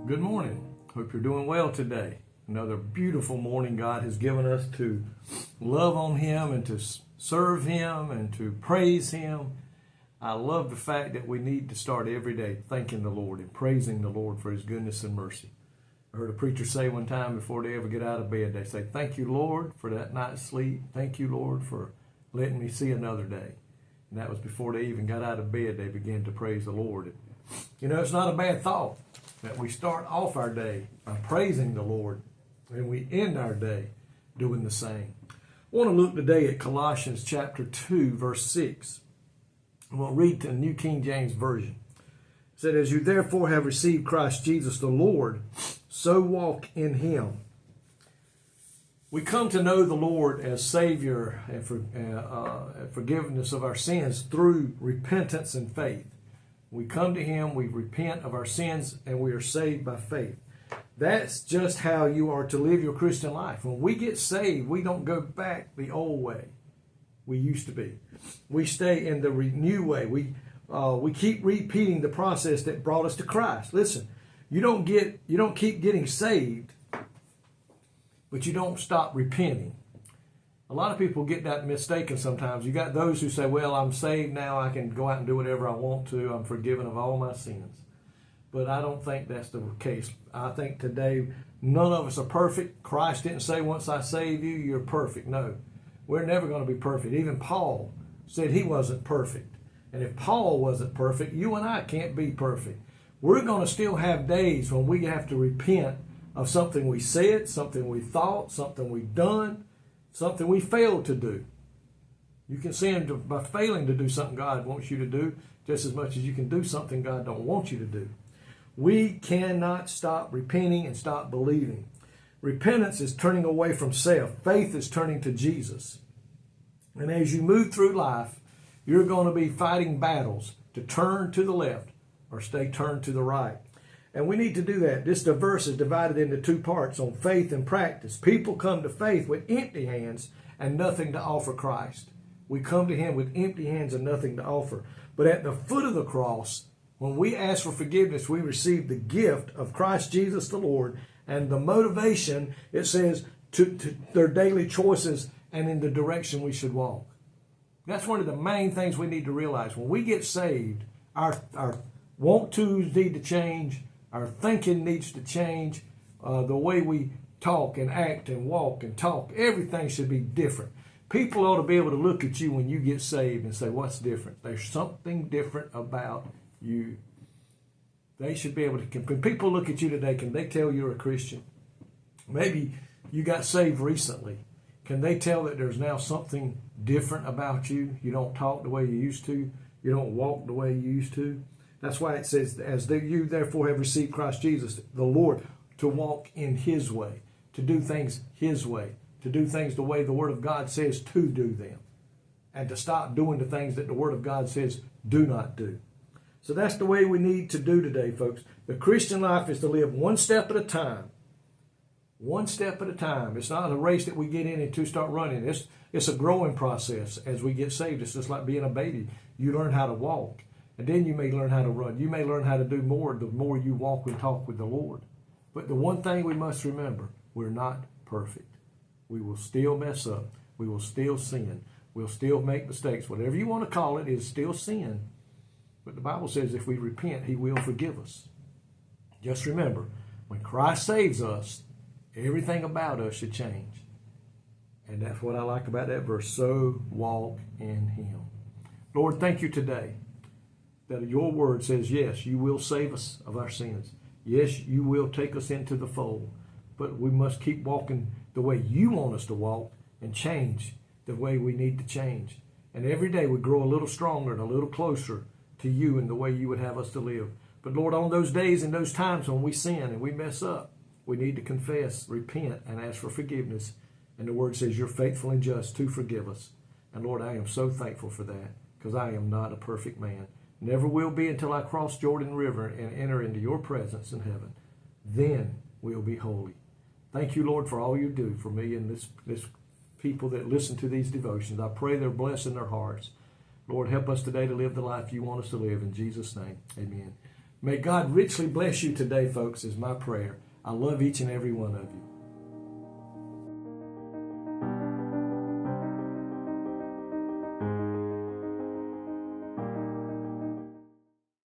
Good morning. Hope you're doing well today. Another beautiful morning God has given us to love on Him and to serve Him and to praise Him. I love the fact that we need to start every day thanking the Lord and praising the Lord for His goodness and mercy. I heard a preacher say one time before they ever get out of bed, they say, "Thank you, Lord, for that night's sleep. Thank you, Lord, for letting me see another day." And that was before they even got out of bed. They began to praise the Lord. You know, it's not a bad thought that we start off our day by praising the Lord and we end our day doing the same. I want to look today at Colossians chapter 2, verse 6. I'm going to read the New King James Version. It said, "As you therefore have received Christ Jesus the Lord, so walk in Him." We come to know the Lord as Savior and forgiveness of our sins through repentance and faith. We come to Him, we repent of our sins, and we are saved by faith. That's just how you are to live your Christian life. When we get saved, we don't go back the old way we used to be. We stay in the new way. We keep repeating the process that brought us to Christ. Listen, you don't keep getting saved, but you don't stop repenting. A lot of people get that mistaken sometimes. You got those who say, "Well, I'm saved now. I can go out and do whatever I want to. I'm forgiven of all my sins." But I don't think that's the case. I think today none of us are perfect. Christ didn't say, "Once I save you, you're perfect." No, we're never going to be perfect. Even Paul said he wasn't perfect. And if Paul wasn't perfect, you and I can't be perfect. We're going to still have days when we have to repent of something we said, something we thought, something we've done, something we failed to do. You can sin by failing to do something God wants you to do just as much as you can do something God don't want you to do. We cannot stop repenting and stop believing. Repentance is turning away from self. Faith is turning to Jesus. And as you move through life, you're going to be fighting battles to turn to the left or stay turned to the right. And we need to do that. This verse is divided into two parts on faith and practice. People come to faith with empty hands and nothing to offer Christ. We come to Him with empty hands and nothing to offer. But at the foot of the cross, when we ask for forgiveness, we receive the gift of Christ Jesus the Lord. And the motivation, it says, to their daily choices and in the direction we should walk. That's one of the main things we need to realize. When we get saved, our want-tos need to change. Our thinking needs to change. The way we talk and act and walk and talk, everything should be different. People ought to be able to look at you when you get saved and say, "What's different?" There's something different about you. They should be able to. When people look at you today, can they tell you're a Christian? Maybe you got saved recently. Can they tell that there's now something different about you? You don't talk the way you used to. You don't walk the way you used to. That's why it says, "As you therefore have received Christ Jesus, the Lord," to walk in His way, to do things His way, to do things the way the Word of God says to do them, and to stop doing the things that the Word of God says do not do. So that's the way we need to do today, folks. The Christian life is to live one step at a time. One step at a time. It's not a race that we get in and to start running. It's a growing process as we get saved. It's just like being a baby. You learn how to walk. And then you may learn how to run. You may learn how to do more the more you walk and talk with the Lord. But the one thing we must remember, we're not perfect. We will still mess up. We will still sin. We'll still make mistakes. Whatever you want to call it is still sin. But the Bible says if we repent, He will forgive us. Just remember, when Christ saves us, everything about us should change. And that's what I like about that verse. So walk in Him. Lord, thank you today that your word says, yes, you will save us of our sins. Yes, you will take us into the fold. But we must keep walking the way you want us to walk and change the way we need to change. And every day we grow a little stronger and a little closer to you and the way you would have us to live. But Lord, on those days and those times when we sin and we mess up, we need to confess, repent, and ask for forgiveness. And the word says you're faithful and just to forgive us. And Lord, I am so thankful for that because I am not a perfect man. Never will be until I cross Jordan River and enter into your presence in heaven. Then we'll be holy. Thank you, Lord, for all you do for me and this people that listen to these devotions. I pray they're blessed in their hearts. Lord, help us today to live the life you want us to live. In Jesus' name, amen. May God richly bless you today, folks, is my prayer. I love each and every one of you.